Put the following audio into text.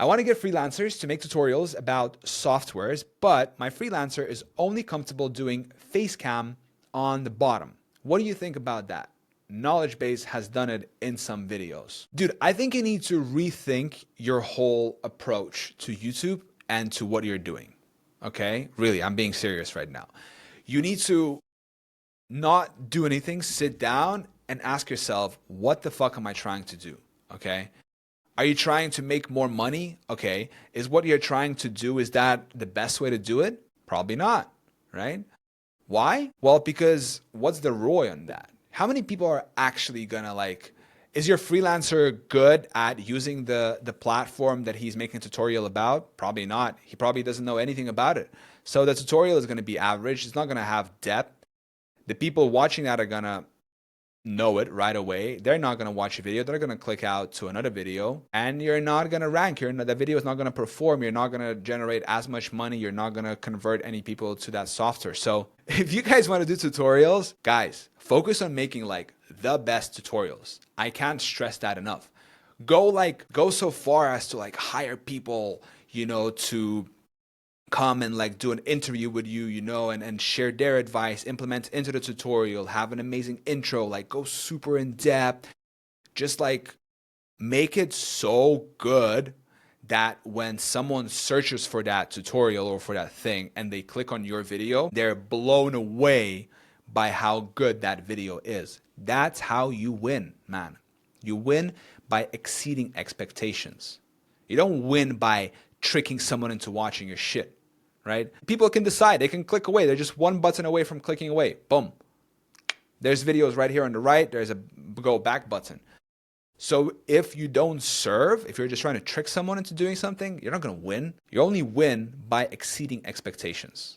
I want to get freelancers to make tutorials about softwares, but my freelancer is only comfortable doing face cam on the bottom. What do you think about that? Knowledge Base has done it in some videos. Dude, I think you need to rethink your whole approach to YouTube and to what you're doing. Okay? Really, I'm being serious right now. You need to not do anything, sit down and ask yourself, what the fuck am I trying to do? Okay? Are you trying to make more money? Okay. Is what you're trying to do, is that the best way to do it? Probably not, right? Why? Well, because what's the ROI on that? How many people are actually gonna like, is your freelancer good at using the platform that he's making a tutorial about? Probably not. He probably doesn't know anything about it. So the tutorial is gonna be average. It's not gonna have depth. The people watching that are gonna know it right away. They're not going to watch a video. They're going to click out to another video, and you're not going to rank. The video is not going to perform. You're not going to generate as much money. You're not going to convert any people to that software. So if you guys want to do tutorials, guys, focus on making like the best tutorials. I can't stress that enough. Go so far as to like hire people, to come and like do an interview with you, and share their advice, implement into the tutorial, have an amazing intro, like go super in depth, just like make it so good that when someone searches for that tutorial or for that thing and they click on your video, they're blown away by how good that video is. That's how you win, man. You win by exceeding expectations. You don't win by tricking someone into watching your shit. Right? People can decide. They can click away. They're just one button away from clicking away. Boom. There's videos right here on the right. There's a go back button. So if you don't serve, if you're just trying to trick someone into doing something, you're not going to win. You only win by exceeding expectations.